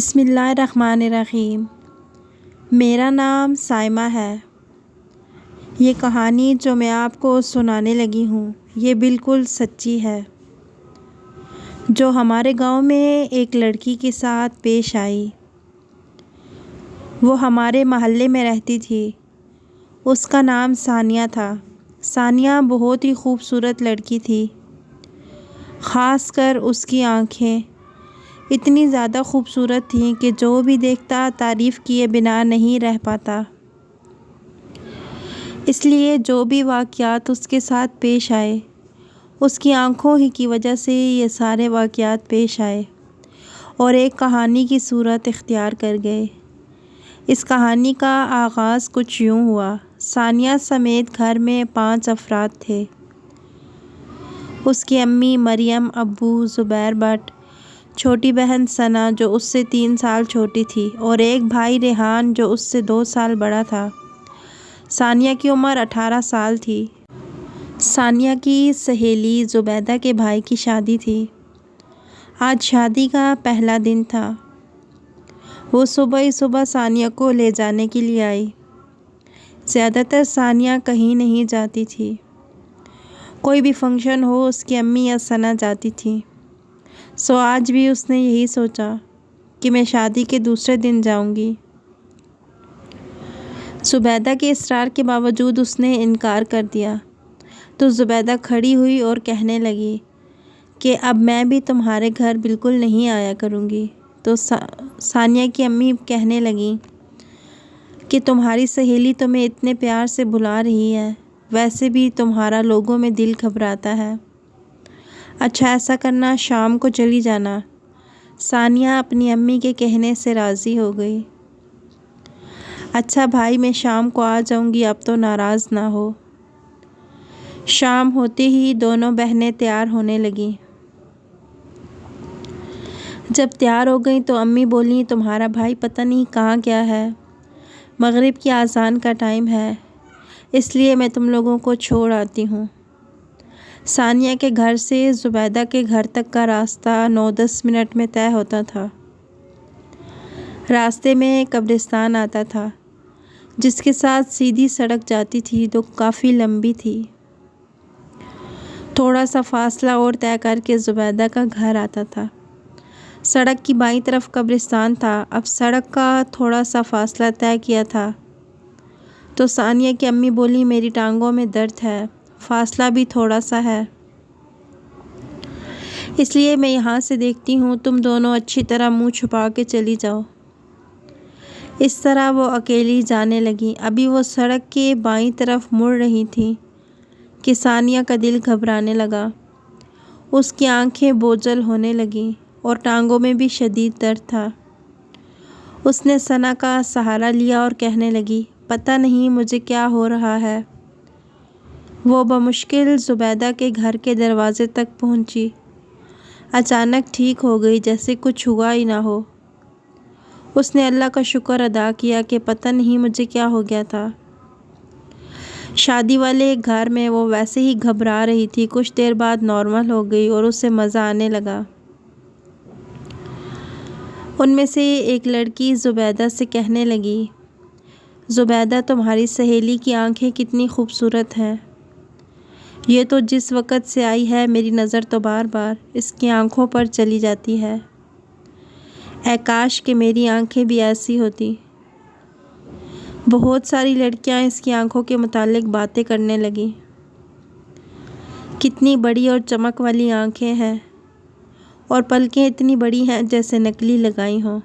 بسم اللہ الرحمن الرحیم۔ میرا نام سائمہ ہے۔ یہ کہانی جو میں آپ کو سنانے لگی ہوں یہ بالکل سچی ہے، جو ہمارے گاؤں میں ایک لڑکی کے ساتھ پیش آئی۔ وہ ہمارے محلے میں رہتی تھی۔ اس کا نام ثانیہ تھا۔ ثانیہ بہت ہی خوبصورت لڑکی تھی، خاص کر اس کی آنکھیں اتنی زیادہ خوبصورت تھیں کہ جو بھی دیکھتا تعریف کیے بنا نہیں رہ پاتا۔ اس لیے جو بھی واقعات اس کے ساتھ پیش آئے، اس کی آنکھوں ہی کی وجہ سے یہ سارے واقعات پیش آئے اور ایک کہانی کی صورت اختیار کر گئے۔ اس کہانی کا آغاز کچھ یوں ہوا۔ ثانیہ سمیت گھر میں 5 افراد تھے۔ اس کی امی مریم، ابو زبیر بٹ، چھوٹی بہن ثنا جو اس سے 3 سال چھوٹی تھی اور ایک بھائی ریحان جو اس سے 2 سال بڑا تھا۔ ثانیہ کی عمر 18 سال تھی۔ ثانیہ کی سہیلی زبیدہ کے بھائی کی شادی تھی۔ آج شادی کا پہلا دن تھا۔ وہ صبح ہی صبح ثانیہ کو لے جانے کے لیے آئی۔ زیادہ تر ثانیہ کہیں نہیں جاتی تھی۔ کوئی بھی فنکشن ہو اس کی امی یا ثنا جاتی تھی۔ سو آج بھی اس نے یہی سوچا کہ میں شادی کے دوسرے دن جاؤں گی۔ زبیدہ کے اصرار کے باوجود اس نے انکار کر دیا تو زبیدہ کھڑی ہوئی اور کہنے لگی کہ اب میں بھی تمہارے گھر بالکل نہیں آیا کروں گی۔ تو ثانیہ کی امی کہنے لگیں کہ تمہاری سہیلی تمہیں اتنے پیار سے بلا رہی ہے، ویسے بھی تمہارا لوگوں میں دل گھبراتا ہے۔ اچھا ایسا کرنا، شام کو چلی جانا۔ ثانیہ اپنی امی کے کہنے سے راضی ہو گئی۔ اچھا بھائی، میں شام کو آ جاؤں گی، اب تو ناراض نہ ہو۔ شام ہوتے ہی دونوں بہنیں تیار ہونے لگیں۔ جب تیار ہو گئیں تو امی بولیں تمہارا بھائی پتہ نہیں کہاں گیا ہے، مغرب کی اذان کا ٹائم ہے، اس لیے میں تم لوگوں کو چھوڑ آتی ہوں۔ ثانیہ کے گھر سے زبیدہ کے گھر تک کا راستہ 9-10 منٹ میں طے ہوتا تھا۔ راستے میں قبرستان آتا تھا جس کے ساتھ سیدھی سڑک جاتی تھی جو کافی لمبی تھی۔ تھوڑا سا فاصلہ اور طے کر کے زبیدہ کا گھر آتا تھا۔ سڑک کی بائیں طرف قبرستان تھا۔ اب سڑک کا تھوڑا سا فاصلہ طے کیا تھا تو ثانیہ کی امی بولی میری ٹانگوں میں درد ہے، فاصلہ بھی تھوڑا سا ہے، اس لیے میں یہاں سے دیکھتی ہوں، تم دونوں اچھی طرح منہ چھپا کے چلی جاؤ۔ اس طرح وہ اکیلی جانے لگیں۔ ابھی وہ سڑک کے بائیں طرف مڑ رہی تھیں کہ ثانیہ کا دل گھبرانے لگا۔ اس کی آنکھیں بوجھل ہونے لگیں اور ٹانگوں میں بھی شدید درد تھا۔ اس نے ثنا کا سہارا لیا اور کہنے لگی پتہ نہیں مجھے کیا ہو رہا ہے۔ وہ بمشکل زبیدہ کے گھر کے دروازے تک پہنچی۔ اچانک ٹھیک ہو گئی جیسے کچھ ہوا ہی نہ ہو۔ اس نے اللہ کا شکر ادا کیا کہ پتہ نہیں مجھے کیا ہو گیا تھا۔ شادی والے گھر میں وہ ویسے ہی گھبرا رہی تھی، کچھ دیر بعد نارمل ہو گئی اور اسے مزہ آنے لگا۔ ان میں سے ایک لڑکی زبیدہ سے کہنے لگی زبیدہ تمہاری سہیلی کی آنکھیں کتنی خوبصورت ہیں، یہ تو جس وقت سے آئی ہے میری نظر تو بار بار اس کی آنکھوں پر چلی جاتی ہے، اے کاش کہ میری آنکھیں بھی ایسی ہوتی۔ بہت ساری لڑکیاں اس کی آنکھوں کے متعلق باتیں کرنے لگیں۔ کتنی بڑی اور چمک والی آنکھیں ہیں اور پلکیں اتنی بڑی ہیں جیسے نکلی لگائی ہوں۔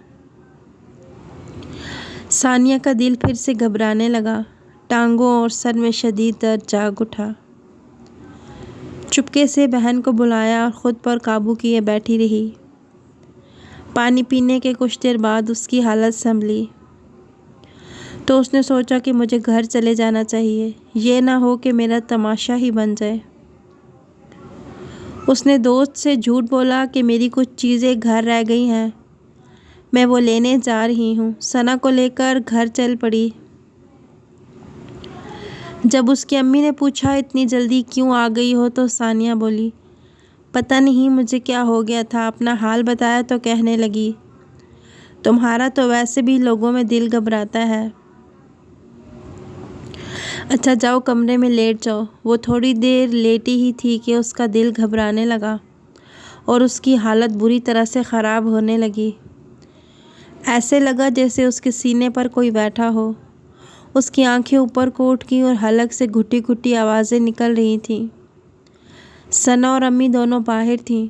ثانیہ کا دل پھر سے گھبرانے لگا، ٹانگوں اور سر میں شدید درد جاگ اٹھا۔ چپکے سے بہن کو بلایا اور خود پر قابو کیے بیٹھی رہی۔ پانی پینے کے کچھ دیر بعد اس کی حالت سنبھلی تو اس نے سوچا کہ مجھے گھر چلے جانا چاہیے، یہ نہ ہو کہ میرا تماشا ہی بن جائے۔ اس نے دوست سے جھوٹ بولا کہ میری کچھ چیزیں گھر رہ گئی ہیں، میں وہ لینے جا رہی ہوں۔ ثنا کو لے کر گھر چل پڑی۔ جب اس کی امی نے پوچھا اتنی جلدی کیوں آ گئی ہو تو ثانیہ بولی پتہ نہیں مجھے کیا ہو گیا تھا۔ اپنا حال بتایا تو کہنے لگی تمہارا تو ویسے بھی لوگوں میں دل گھبراتا ہے۔ اچھا جاؤ کمرے میں لیٹ جاؤ۔ وہ تھوڑی دیر لیٹی ہی تھی کہ اس کا دل گھبرانے لگا اور اس کی حالت بری طرح سے خراب ہونے لگی۔ ایسے لگا جیسے اس کے سینے پر کوئی بیٹھا ہو۔ اس کی آنکھیں اوپر کو اٹھ گئیں اور حلق سے گھٹی گھٹی آوازیں نکل رہی تھیں۔ ثنا اور امی دونوں باہر تھیں۔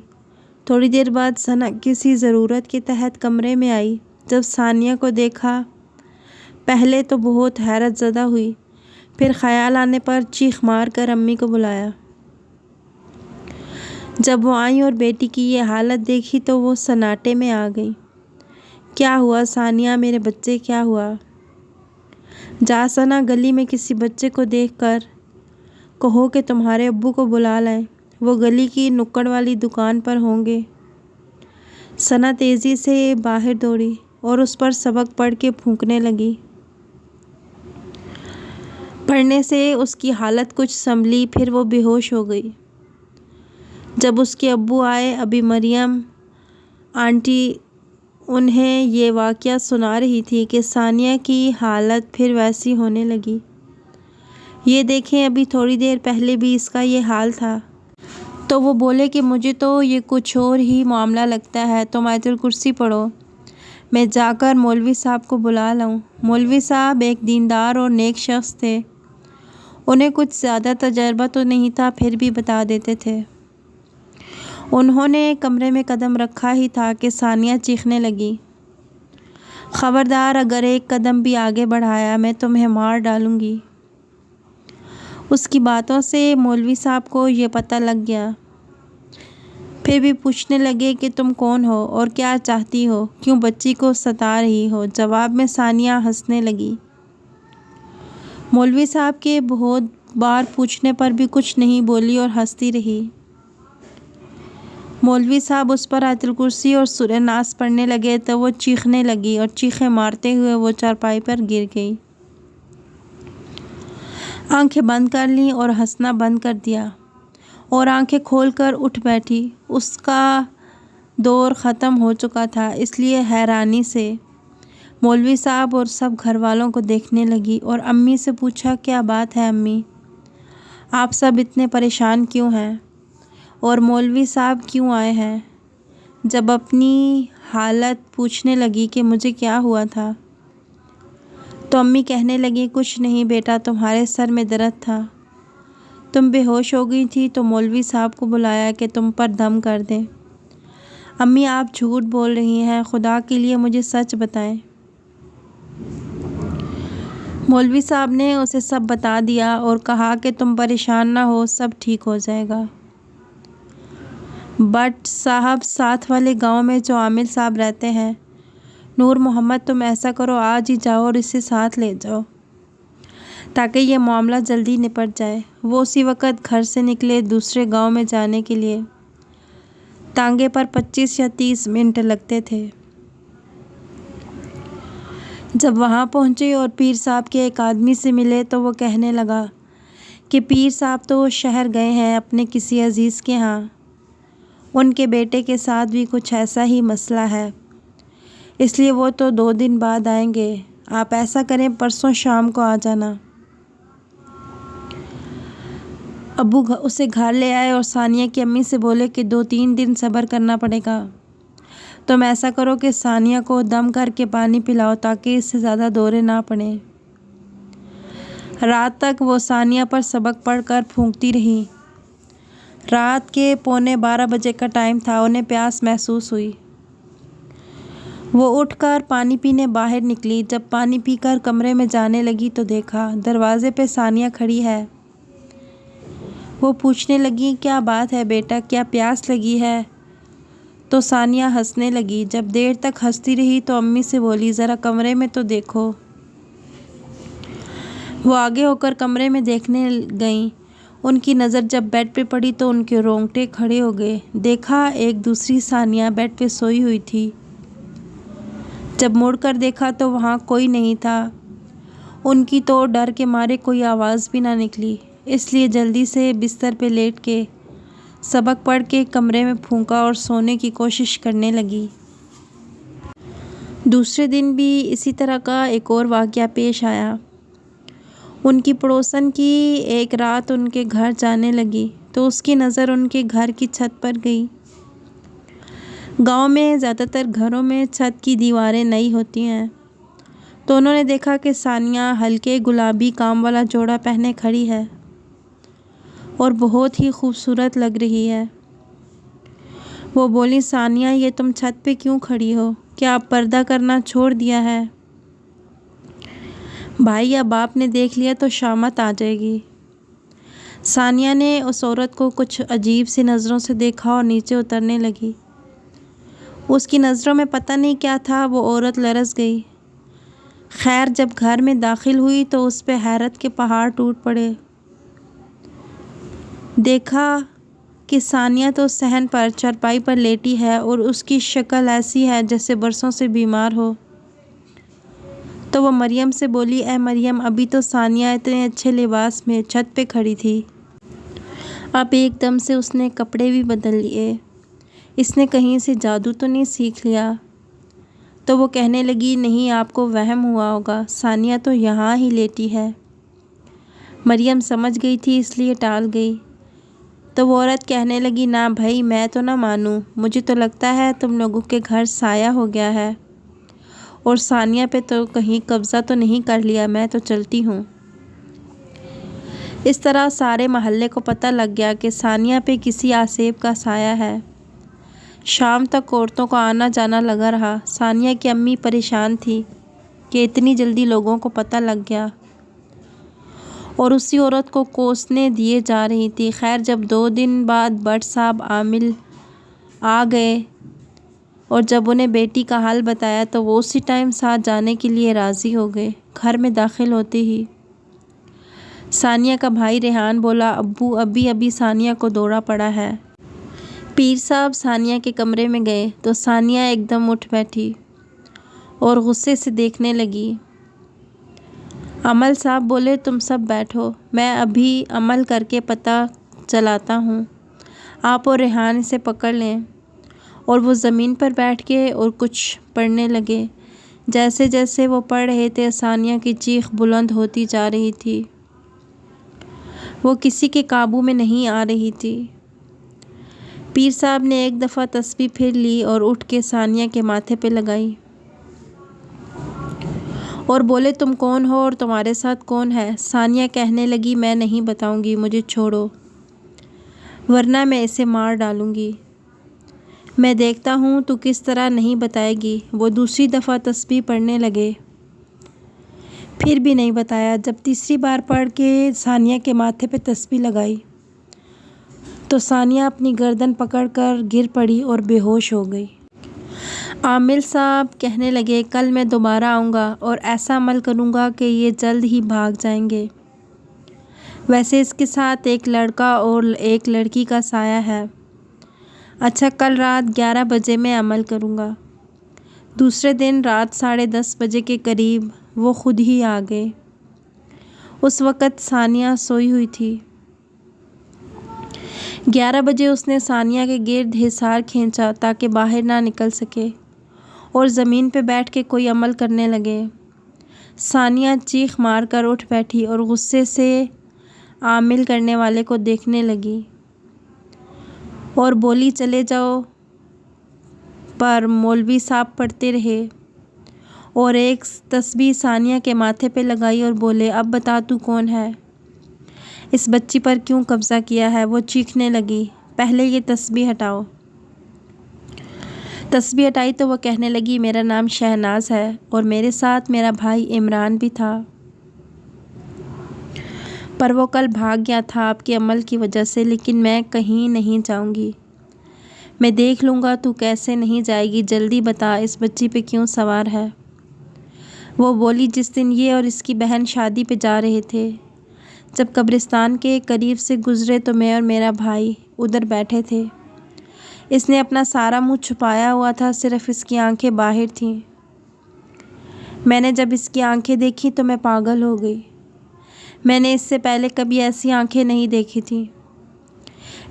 تھوڑی دیر بعد ثنا کسی ضرورت کے تحت کمرے میں آئی۔ جب ثانیہ کو دیکھا پہلے تو بہت حیرت زدہ ہوئی، پھر خیال آنے پر چیخ مار کر امی کو بلایا۔ جب وہ آئیں اور بیٹی کی یہ حالت دیکھی تو وہ سناٹے میں آ گئیں۔ کیا ہوا ثانیہ میرے بچے، کیا ہوا؟ جا ثنا، گلی میں کسی بچے کو دیکھ کر کہو کہ تمہارے ابو کو بلا لائیں، وہ گلی کی نکڑ والی دکان پر ہوں گے۔ ثنا تیزی سے باہر دوڑی اور اس پر سبق پڑھ کے پھونکنے لگی۔ پڑھنے سے اس کی حالت کچھ سنبھلی، پھر وہ بے ہوش ہو گئی۔ جب اس کے ابو آئے، ابھی مریم آنٹی انہیں یہ واقعہ سنا رہی تھی کہ ثانیہ کی حالت پھر ویسی ہونے لگی۔ یہ دیکھیں، ابھی تھوڑی دیر پہلے بھی اس کا یہ حال تھا۔ تو وہ بولے کہ مجھے تو یہ کچھ اور ہی معاملہ لگتا ہے، تم آیت الکرسی پڑھو، میں جا کر مولوی صاحب کو بلا لاؤں۔ مولوی صاحب ایک دیندار اور نیک شخص تھے، انہیں کچھ زیادہ تجربہ تو نہیں تھا، پھر بھی بتا دیتے تھے۔ انہوں نے کمرے میں قدم رکھا ہی تھا کہ ثانیہ چیخنے لگی، خبردار اگر ایک قدم بھی آگے بڑھایا میں تمہیں مار ڈالوں گی۔ اس کی باتوں سے مولوی صاحب کو یہ پتہ لگ گیا، پھر بھی پوچھنے لگے کہ تم کون ہو اور کیا چاہتی ہو، کیوں بچی کو ستا رہی ہو؟ جواب میں ثانیہ ہنسنے لگی۔ مولوی صاحب کے بہت بار پوچھنے پر بھی کچھ نہیں بولی اور ہنستی رہی۔ مولوی صاحب اس پر آیت الکرسی اور سورہ ناس پڑھنے لگے تو وہ چیخنے لگی اور چیخیں مارتے ہوئے وہ چارپائی پر گر گئی۔ آنکھیں بند کر لیں اور ہنسنا بند کر دیا اور آنکھیں کھول کر اٹھ بیٹھی۔ اس کا دور ختم ہو چکا تھا، اس لیے حیرانی سے مولوی صاحب اور سب گھر والوں کو دیکھنے لگی اور امی سے پوچھا، کیا بات ہے امی، آپ سب اتنے پریشان کیوں ہیں اور مولوی صاحب کیوں آئے ہیں؟ جب اپنی حالت پوچھنے لگی کہ مجھے کیا ہوا تھا تو امی کہنے لگی، کچھ نہیں بیٹا، تمہارے سر میں درد تھا، تم بے ہوش ہو گئی تھی تو مولوی صاحب کو بلایا کہ تم پر دم کر دیں۔ امی آپ جھوٹ بول رہی ہیں، خدا کے لیے مجھے سچ بتائیں۔ مولوی صاحب نے اسے سب بتا دیا اور کہا کہ تم پریشان نہ ہو، سب ٹھیک ہو جائے گا۔ بٹ صاحب، ساتھ والے گاؤں میں جو عامل صاحب رہتے ہیں، نور محمد، تم ایسا کرو آج ہی جاؤ اور اسے ساتھ لے جاؤ تاکہ یہ معاملہ جلدی نپٹ جائے۔ وہ اسی وقت گھر سے نکلے دوسرے گاؤں میں جانے کے لیے۔ تانگے پر 25 یا 30 منٹ لگتے تھے۔ جب وہاں پہنچے اور پیر صاحب کے ایک آدمی سے ملے تو وہ کہنے لگا کہ پیر صاحب تو شہر گئے ہیں اپنے کسی عزیز کے ہاں، ان کے بیٹے کے ساتھ بھی کچھ ایسا ہی مسئلہ ہے، اس لیے وہ تو 2 دن بعد آئیں گے، آپ ایسا کریں پرسوں شام کو آ جانا۔ ابو اسے گھر لے آئے اور ثانیہ کی امی سے بولے کہ 2-3 دن صبر کرنا پڑے گا، تم ایسا کرو کہ ثانیہ کو دم کر کے پانی پلاؤ تاکہ اس سے زیادہ دورے نہ پڑیں۔ رات تک وہ ثانیہ پر سبق پڑھ کر پھونکتی رہی۔ رات کے 11:45 بجے کا ٹائم تھا، انہیں پیاس محسوس ہوئی۔ وہ اٹھ کر پانی پینے باہر نکلی۔ جب پانی پی کر کمرے میں جانے لگی تو دیکھا دروازے پہ ثانیہ کھڑی ہے۔ وہ پوچھنے لگی، کیا بات ہے بیٹا، کیا پیاس لگی ہے؟ تو ثانیہ ہنسنے لگی۔ جب دیر تک ہنستی رہی تو امی سے بولی، ذرا کمرے میں تو دیکھو۔ وہ آگے ہو کر کمرے میں دیکھنے گئیں۔ ان کی نظر جب بیڈ پہ پڑی تو ان کے رونگٹے کھڑے ہو گئے۔ دیکھا ایک دوسری ثانیہ بیڈ پہ سوئی ہوئی تھی۔ جب مڑ کر دیکھا تو وہاں کوئی نہیں تھا۔ ان کی تو ڈر کے مارے کوئی آواز بھی نہ نکلی، اس لیے جلدی سے بستر پہ لیٹ کے سبق پڑھ کے کمرے میں پھونکا اور سونے کی کوشش کرنے لگی۔ دوسرے دن بھی اسی طرح کا ایک اور واقعہ پیش آیا۔ ان کی پڑوسن کی ایک رات ان کے گھر جانے لگی تو اس کی نظر ان کے گھر کی چھت پر گئی۔ گاؤں میں زیادہ تر گھروں میں چھت کی دیواریں نئی ہوتی ہیں، تو انہوں نے دیکھا کہ ثانیہ ہلکے گلابی کام والا جوڑا پہنے کھڑی ہے اور بہت ہی خوبصورت لگ رہی ہے۔ وہ بولی، ثانیہ یہ تم چھت پہ کیوں کھڑی ہو؟ کیا اب پردہ کرنا چھوڑ دیا ہے؟ بھائی اب آپ نے دیکھ لیا تو شامت آ جائے گی۔ ثانیہ نے اس عورت کو کچھ عجیب سی نظروں سے دیکھا اور نیچے اترنے لگی۔ اس کی نظروں میں پتہ نہیں کیا تھا، وہ عورت لرز گئی۔ خیر جب گھر میں داخل ہوئی تو اس پہ حیرت کے پہاڑ ٹوٹ پڑے۔ دیکھا کہ ثانیہ تو صحن پر چارپائی پر لیٹی ہے اور اس کی شکل ایسی ہے جیسے برسوں سے بیمار ہو۔ تو وہ مریم سے بولی، اے مریم، ابھی تو ثانیہ اتنے اچھے لباس میں چھت پہ کھڑی تھی، اب ایک دم سے اس نے کپڑے بھی بدل لیے، اس نے کہیں سے جادو تو نہیں سیکھ لیا؟ تو وہ کہنے لگی، نہیں آپ کو وہم ہوا ہوگا، ثانیہ تو یہاں ہی لیٹی ہے۔ مریم سمجھ گئی تھی اس لیے ٹال گئی۔ تو وہ عورت کہنے لگی، نہ بھائی میں تو نہ مانوں، مجھے تو لگتا ہے تم لوگوں کے گھر سایہ ہو گیا ہے اور ثانیہ پہ تو کہیں قبضہ تو نہیں کر لیا، میں تو چلتی ہوں۔ اس طرح سارے محلے کو پتہ لگ گیا کہ ثانیہ پہ کسی آسیب کا سایہ ہے۔ شام تک عورتوں کا آنا جانا لگا رہا۔ ثانیہ کی امی پریشان تھی کہ اتنی جلدی لوگوں کو پتہ لگ گیا اور اسی عورت کو کوسنے دیے جا رہی تھی۔ خیر جب 2 دن بعد بٹ صاحب عامل آ گئے اور جب انہیں بیٹی کا حال بتایا تو وہ اسی ٹائم ساتھ جانے کے لیے راضی ہو گئے۔ گھر میں داخل ہوتے ہی ثانیہ کا بھائی ریحان بولا، ابو ابھی ثانیہ کو دوڑا پڑا ہے۔ پیر صاحب ثانیہ کے کمرے میں گئے تو ثانیہ ایک دم اٹھ بیٹھی اور غصے سے دیکھنے لگی۔ عمل صاحب بولے، تم سب بیٹھو، میں ابھی عمل کر کے پتہ چلاتا ہوں، آپ اور ریحان اسے پکڑ لیں۔ اور وہ زمین پر بیٹھ کے اور کچھ پڑھنے لگے۔ جیسے جیسے وہ پڑھ رہے تھے ثانیہ کی چیخ بلند ہوتی جا رہی تھی، وہ کسی کے قابو میں نہیں آ رہی تھی۔ پیر صاحب نے ایک دفعہ تسبیح پھر لی اور اٹھ کے ثانیہ کے ماتھے پہ لگائی اور بولے، تم کون ہو اور تمہارے ساتھ کون ہے؟ ثانیہ کہنے لگی، میں نہیں بتاؤں گی، مجھے چھوڑو ورنہ میں اسے مار ڈالوں گی۔ میں دیکھتا ہوں تو کس طرح نہیں بتائے گی۔ وہ دوسری دفعہ تسبیح پڑھنے لگے، پھر بھی نہیں بتایا۔ جب تیسری بار پڑھ کے ثانیہ کے ماتھے پہ تسبیح لگائی تو ثانیہ اپنی گردن پکڑ کر گر پڑی اور بے ہوش ہو گئی۔ عامل صاحب کہنے لگے، کل میں دوبارہ آؤں گا اور ایسا عمل کروں گا کہ یہ جلد ہی بھاگ جائیں گے۔ ویسے اس کے ساتھ ایک لڑکا اور ایک لڑکی کا سایہ ہے۔ اچھا کل رات 11 بجے میں عمل کروں گا۔ دوسرے دن رات 10:30 بجے کے قریب وہ خود ہی آ گئے۔ اس وقت ثانیہ سوئی ہوئی تھی۔ 11 بجے اس نے ثانیہ کے گرد حصار کھینچا تاکہ باہر نہ نکل سکے اور زمین پہ بیٹھ کے کوئی عمل کرنے لگے۔ ثانیہ چیخ مار کر اٹھ بیٹھی اور غصے سے عامل کرنے والے کو دیکھنے لگی اور بولی، چلے جاؤ، پر مولوی صاحب پڑھتے رہے اور ایک تسبیح ثانیہ کے ماتھے پہ لگائی اور بولے، اب بتا تو کون ہے؟ اس بچی پر کیوں قبضہ کیا ہے؟ وہ چیخنے لگی، پہلے یہ تسبیح ہٹاؤ۔ تسبیح ہٹائی تو وہ کہنے لگی، میرا نام شہناز ہے اور میرے ساتھ میرا بھائی عمران بھی تھا، پر وہ کل بھاگ گیا تھا آپ کے عمل کی وجہ سے، لیکن میں کہیں نہیں جاؤں گی، میں دیکھ لوں گا تو کیسے نہیں جائے گی، جلدی بتا اس بچی پہ کیوں سوار ہے؟ وہ بولی، جس دن یہ اور اس کی بہن شادی پہ جا رہے تھے، جب قبرستان کے قریب سے گزرے تو میں اور میرا بھائی ادھر بیٹھے تھے، اس نے اپنا سارا منہ چھپایا ہوا تھا، صرف اس کی آنکھیں باہر تھیں۔ میں نے جب اس کی آنکھیں دیکھی تو میں پاگل ہو گئی، میں نے اس سے پہلے کبھی ایسی آنکھیں نہیں دیکھی تھیں،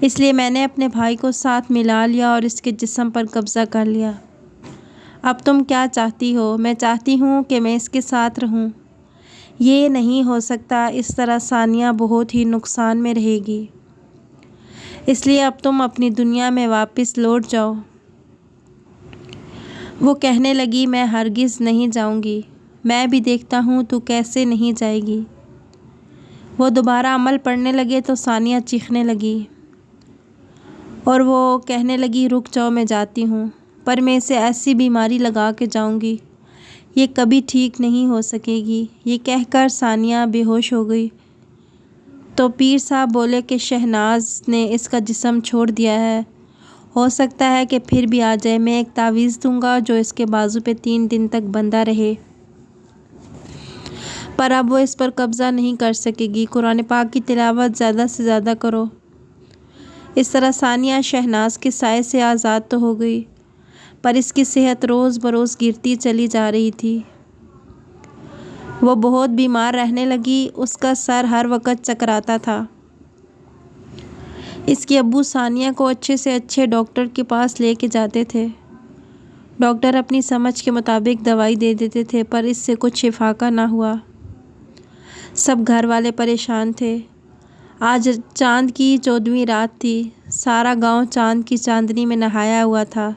اس لیے میں نے اپنے بھائی کو ساتھ ملا لیا اور اس کے جسم پر قبضہ کر لیا۔ اب تم کیا چاہتی ہو؟ میں چاہتی ہوں کہ میں اس کے ساتھ رہوں۔ یہ نہیں ہو سکتا، اس طرح ثانیہ بہت ہی نقصان میں رہے گی، اس لیے اب تم اپنی دنیا میں واپس لوٹ جاؤ۔ وہ کہنے لگی، میں ہرگز نہیں جاؤں گی، میں بھی دیکھتا ہوں تو کیسے نہیں جائے گی۔ وہ دوبارہ عمل پڑھنے لگے تو ثانیہ چیخنے لگی اور وہ کہنے لگی، رک جاؤ، میں جاتی ہوں، پر میں اسے ایسی بیماری لگا کے جاؤں گی، یہ کبھی ٹھیک نہیں ہو سکے گی۔ یہ کہہ کر ثانیہ بے ہوش ہو گئی تو پیر صاحب بولے کہ شہناز نے اس کا جسم چھوڑ دیا ہے، ہو سکتا ہے کہ پھر بھی آ جائے۔ میں ایک تعویذ دوں گا جو اس کے بازو پہ 3 دن تک بندھا رہے، پر اب وہ اس پر قبضہ نہیں کر سکے گی۔ قرآن پاک کی تلاوت زیادہ سے زیادہ کرو۔ اس طرح ثانیہ شہناز کے سائے سے آزاد تو ہو گئی، پر اس کی صحت روز بروز گرتی چلی جا رہی تھی۔ وہ بہت بیمار رہنے لگی، اس کا سر ہر وقت چکراتا تھا۔ اس کے ابو ثانیہ کو اچھے سے اچھے ڈاکٹر کے پاس لے کے جاتے تھے۔ ڈاکٹر اپنی سمجھ کے مطابق دوائی دے دیتے تھے، پر اس سے کچھ شفا نہ ہوا۔ سب گھر والے پریشان تھے۔ آج چاند کی 14ویں رات تھی، سارا گاؤں چاند کی چاندنی میں نہایا ہوا تھا۔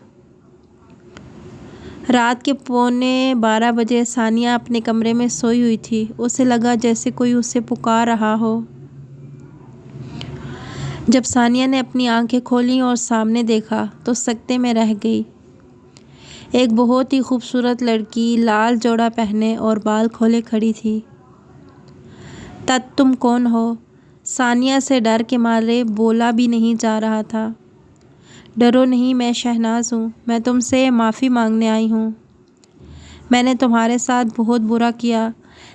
رات کے 11:45 بجے ثانیہ اپنے کمرے میں سوئی ہوئی تھی، اسے لگا جیسے کوئی اسے پکار رہا ہو۔ جب ثانیہ نے اپنی آنکھیں کھولیں اور سامنے دیکھا تو سکتے میں رہ گئی۔ ایک بہت ہی خوبصورت لڑکی لال جوڑا پہنے اور بال کھولے کھڑی تھی۔ تم کون ہو؟ ثانیہ سے ڈر کے مارے بولا بھی نہیں جا رہا تھا۔ ڈرو نہیں، میں شہناز ہوں، میں تم سے معافی مانگنے آئی ہوں۔ میں نے تمہارے ساتھ بہت برا کیا،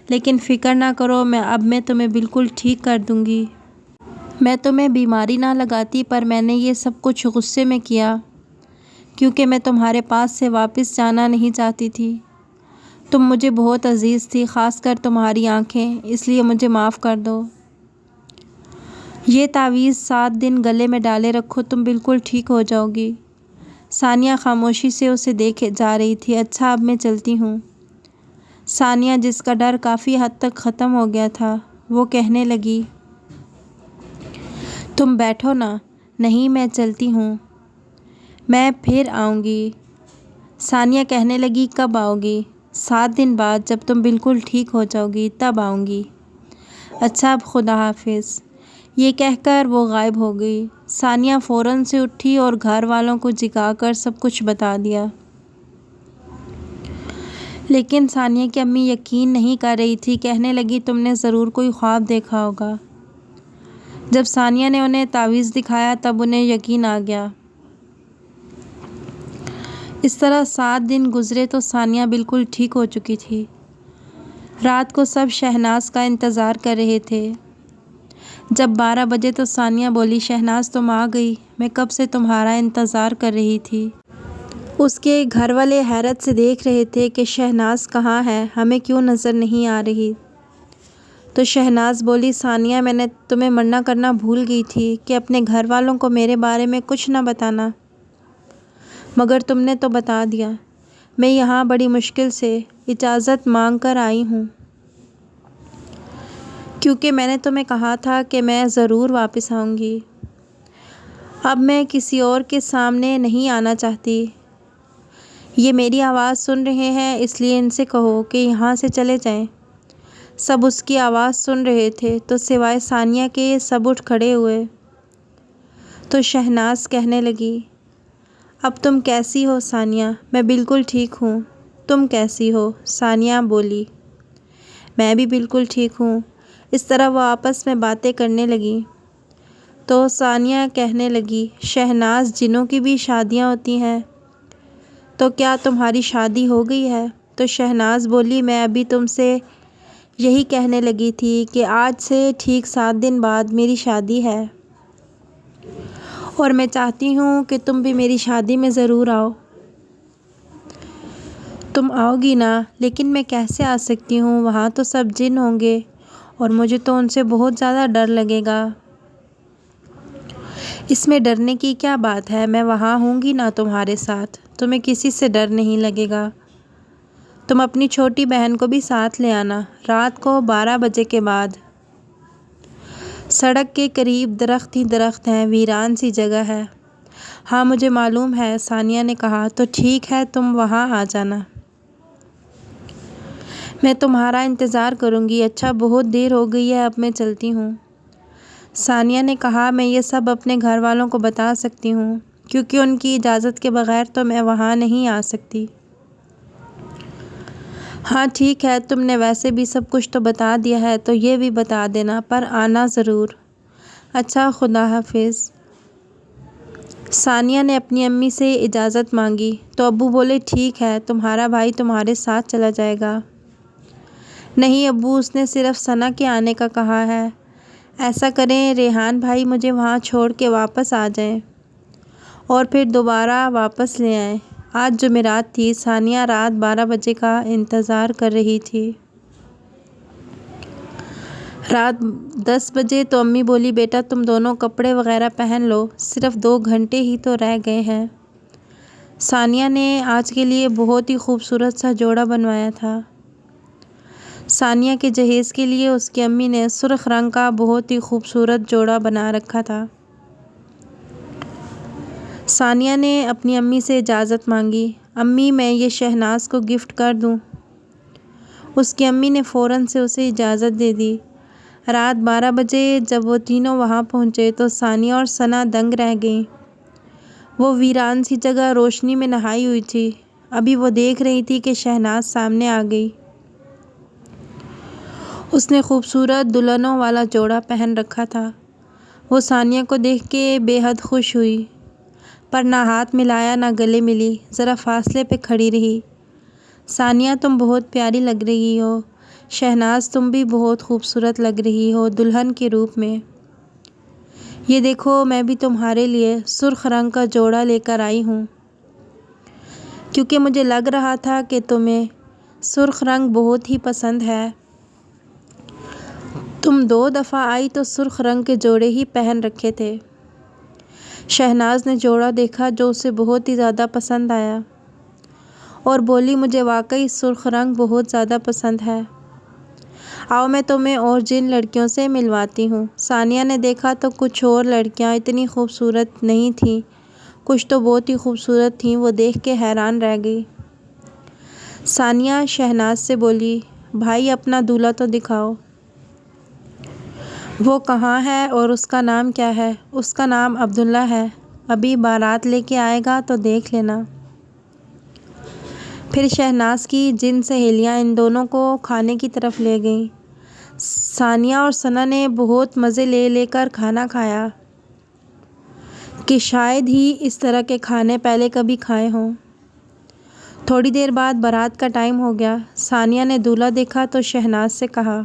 لیکن فکر نہ کرو، اب میں تمہیں بالکل ٹھیک کر دوں گی۔ میں تمہیں بیماری نہ لگاتی، پر میں نے یہ سب کچھ غصے میں کیا، کیونکہ میں تمہارے پاس سے واپس جانا نہیں چاہتی تھی۔ تم مجھے بہت عزیز تھی، خاص کر تمہاری آنکھیں، اس لیے مجھے معاف کر دو۔ یہ تعویذ 7 دن گلے میں ڈالے رکھو، تم بالکل ٹھیک ہو جاؤ گی۔ ثانیہ خاموشی سے اسے دیکھے جا رہی تھی۔ اچھا، اب میں چلتی ہوں۔ ثانیہ، جس کا ڈر کافی حد تک ختم ہو گیا تھا، وہ کہنے لگی، تم بیٹھو نا۔ نہیں، میں چلتی ہوں، میں پھر آؤں گی۔ ثانیہ کہنے لگی، کب آؤ گی؟ 7 دن بعد، جب تم بالکل ٹھیک ہو جاؤ گی تب آؤں گی۔ اچھا، اب خدا حافظ۔ یہ کہہ کر وہ غائب ہو گئی۔ ثانیہ فوراً سے اٹھی اور گھر والوں کو جگا کر سب کچھ بتا دیا، لیکن ثانیہ کی امی یقین نہیں کر رہی تھی۔ کہنے لگی، تم نے ضرور کوئی خواب دیکھا ہوگا۔ جب ثانیہ نے انہیں تعویذ دکھایا تب انہیں یقین آ گیا۔ اس طرح 7 دن گزرے تو ثانیہ بالکل ٹھیک ہو چکی تھی۔ رات کو سب شہناز کا انتظار کر رہے تھے۔ جب 12 بجے تو ثانیہ بولی، شہناز تم آ گئی، میں کب سے تمہارا انتظار کر رہی تھی۔ اس کے گھر والے حیرت سے دیکھ رہے تھے کہ شہناز کہاں ہے، ہمیں کیوں نظر نہیں آ رہی۔ تو شہناز بولی، ثانیہ، میں نے تمہیں منع کرنا بھول گئی تھی کہ اپنے گھر والوں کو میرے بارے میں کچھ نہ بتانا، مگر تم نے تو بتا دیا۔ میں یہاں بڑی مشکل سے اجازت مانگ کر آئی ہوں، کیونکہ میں نے تمہیں کہا تھا کہ میں ضرور واپس آؤں گی۔ اب میں کسی اور کے سامنے نہیں آنا چاہتی۔ یہ میری آواز سن رہے ہیں، اس لیے ان سے کہو کہ یہاں سے چلے جائیں۔ سب اس کی آواز سن رہے تھے تو سوائے ثانیہ کے سب اٹھ کھڑے ہوئے۔ تو شہناز کہنے لگی، اب تم کیسی ہو ثانیہ؟ میں بالکل ٹھیک ہوں، تم کیسی ہو؟ ثانیہ بولی، میں بھی بالکل ٹھیک ہوں۔ اس طرح وہ آپس میں باتیں کرنے لگیں۔ تو ثانیہ کہنے لگی، شہناز، جنوں کی بھی شادیاں ہوتی ہیں، تو کیا تمہاری شادی ہو گئی ہے؟ تو شہناز بولی، میں ابھی تم سے یہی کہنے لگی تھی کہ آج سے ٹھیک 7 دن بعد میری شادی ہے، اور میں چاہتی ہوں کہ تم بھی میری شادی میں ضرور آؤ۔ تم آؤ گی نا؟ لیکن میں کیسے آ سکتی ہوں؟ وہاں تو سب جن ہوں گے اور مجھے تو ان سے بہت زیادہ ڈر لگے گا۔ اس میں ڈرنے کی کیا بات ہے؟ میں وہاں ہوں گی نا تمہارے ساتھ۔ تمہیں کسی سے ڈر نہیں لگے گا۔ تم اپنی چھوٹی بہن کو بھی ساتھ لے آنا، رات کو 12 بجے کے بعد۔ سڑک کے قریب درخت ہی درخت ہیں، ویران سی جگہ ہے۔ ہاں مجھے معلوم ہے، ثانیہ نے کہا۔ تو ٹھیک ہے، تم وہاں آ جانا۔ میں تمہارا انتظار کروں گی۔ اچھا بہت دیر ہو گئی ہے، اب میں چلتی ہوں۔ ثانیہ نے کہا، میں یہ سب اپنے گھر والوں کو بتا سکتی ہوں، کیونکہ ان کی اجازت کے بغیر تو میں وہاں نہیں آ سکتی۔ ہاں ٹھیک ہے، تم نے ویسے بھی سب کچھ تو بتا دیا ہے، تو یہ بھی بتا دینا، پر آنا ضرور۔ اچھا، خدا حافظ۔ ثانیہ نے اپنی امی سے اجازت مانگی تو ابو بولے، ٹھیک ہے، تمہارا بھائی تمہارے ساتھ چلا جائے گا۔ نہیں ابو، اس نے صرف ثنا کے آنے کا کہا ہے۔ ایسا کریں، ریحان بھائی مجھے وہاں چھوڑ کے واپس آ جائیں اور پھر دوبارہ واپس لے آئیں۔ آج جمعرات تھی، ثانیہ رات 12 بجے کا انتظار کر رہی تھی۔ رات 10 بجے تو امی بولی، بیٹا تم دونوں کپڑے وغیرہ پہن لو، صرف 2 گھنٹے ہی تو رہ گئے ہیں۔ ثانیہ نے آج کے لیے بہت ہی خوبصورت سا جوڑا بنوایا تھا۔ ثانیہ کے جہیز کے لیے اس کی امی نے سرخ رنگ کا بہت ہی خوبصورت جوڑا بنا رکھا تھا۔ ثانیہ نے اپنی امی سے اجازت مانگی، امی میں یہ شہناز کو گفٹ کر دوں؟ اس کی امی نے فوراً سے اسے اجازت دے دی۔ رات 12 بجے جب وہ تینوں وہاں پہنچے تو ثانیہ اور ثنا دنگ رہ گئیں۔ وہ ویران سی جگہ روشنی میں نہائی ہوئی تھی۔ ابھی وہ دیکھ رہی تھی کہ شہناز سامنے آ گئی۔ اس نے خوبصورت دلہنوں والا جوڑا پہن رکھا تھا۔ وہ ثانیہ کو دیکھ کے بے حد خوش ہوئی، پر نہ ہاتھ ملایا نہ گلے ملی، ذرا فاصلے پہ کھڑی رہی۔ ثانیہ تم بہت پیاری لگ رہی ہو، شہناز تم بھی بہت خوبصورت لگ رہی ہو دلہن کے روپ میں۔ یہ دیکھو میں بھی تمہارے لیے سرخ رنگ کا جوڑا لے کر آئی ہوں، کیونکہ مجھے لگ رہا تھا کہ تمہیں سرخ رنگ بہت ہی پسند ہے۔ تم 2 دفعہ آئی تو سرخ رنگ کے جوڑے ہی پہن رکھے تھے۔ شہناز نے جوڑا دیکھا جو اسے بہت ہی زیادہ پسند آیا اور بولی، مجھے واقعی سرخ رنگ بہت زیادہ پسند ہے۔ آؤ میں تمہیں اور جن لڑکیوں سے ملواتی ہوں۔ ثانیہ نے دیکھا تو کچھ اور لڑکیاں اتنی خوبصورت نہیں تھیں، کچھ تو بہت ہی خوبصورت تھیں۔ وہ دیکھ کے حیران رہ گئی۔ ثانیہ شہناز سے بولی، بھائی اپنا دولہا تو دکھاؤ۔ وہ کہاں ہے اور اس کا نام کیا ہے؟ اس کا نام عبداللہ ہے، ابھی بارات لے کے آئے گا تو دیکھ لینا۔ پھر شہناز کی جن سہیلیاں ان دونوں کو کھانے کی طرف لے گئیں۔ ثانیہ اور ثنا نے بہت مزے لے لے کر کھانا کھایا کہ شاید ہی اس طرح کے کھانے پہلے کبھی کھائے ہوں۔ تھوڑی دیر بعد بارات کا ٹائم ہو گیا۔ ثانیہ نے دولہا دیکھا تو شہناز سے کہا،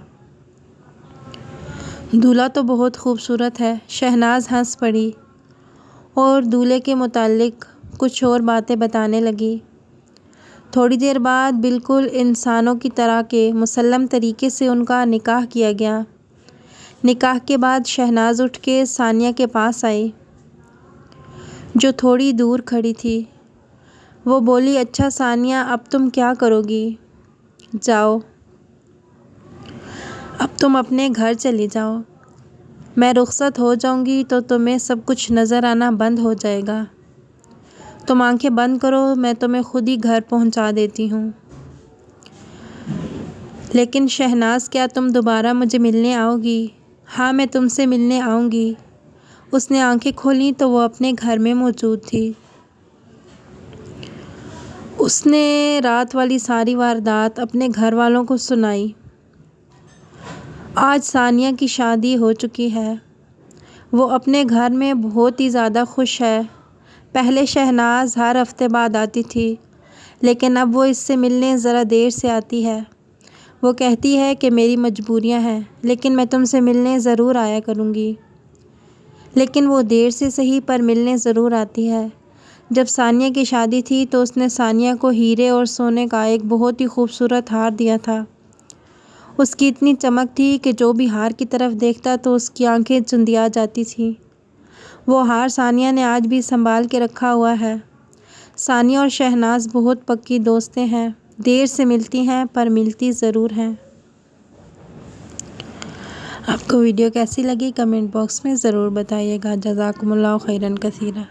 دولہا تو بہت خوبصورت ہے۔ شہناز ہنس پڑی اور دولہے کے متعلق کچھ اور باتیں بتانے لگی۔ تھوڑی دیر بعد بالکل انسانوں کی طرح کے مسلم طریقے سے ان کا نکاح کیا گیا۔ نکاح کے بعد شہناز اٹھ کے ثانیہ کے پاس آئی، جو تھوڑی دور کھڑی تھی۔ وہ بولی، اچھا ثانیہ اب تم کیا کرو گی؟ جاؤ، اب تم اپنے گھر چلی جاؤ۔ میں رخصت ہو جاؤں گی تو تمہیں سب کچھ نظر آنا بند ہو جائے گا۔ تم آنکھیں بند کرو، میں تمہیں خود ہی گھر پہنچا دیتی ہوں۔ لیکن شہناز کیا تم دوبارہ مجھے ملنے آؤ گی؟ ہاں میں تم سے ملنے آؤں گی۔ اس نے آنکھیں کھولیں تو وہ اپنے گھر میں موجود تھی۔ اس نے رات والی ساری واردات اپنے گھر والوں کو سنائی۔ آج ثانیہ کی شادی ہو چکی ہے۔ وہ اپنے گھر میں بہت ہی زیادہ خوش ہے۔ پہلے شہناز ہر ہفتے بعد آتی تھی، لیکن اب وہ اس سے ملنے ذرا دیر سے آتی ہے۔ وہ کہتی ہے کہ میری مجبوریاں ہیں، لیکن میں تم سے ملنے ضرور آیا کروں گی۔ لیکن وہ دیر سے صحیح پر ملنے ضرور آتی ہے۔ جب ثانیہ کی شادی تھی تو اس نے ثانیہ کو ہیرے اور سونے کا ایک بہت ہی خوبصورت ہار دیا تھا۔ اس کی اتنی چمک تھی کہ جو بھی ہار کی طرف دیکھتا تو اس کی آنکھیں چندیا جاتی تھیں۔ وہ ہار ثانیہ نے آج بھی سنبھال کے رکھا ہوا ہے۔ ثانیہ اور شہناز بہت پکی دوستیں ہیں، دیر سے ملتی ہیں پر ملتی ضرور ہیں۔ آپ کو ویڈیو کیسی لگی کمنٹ باکس میں ضرور بتائیے گا۔ جزاکم اللہ خیرا کثیرا۔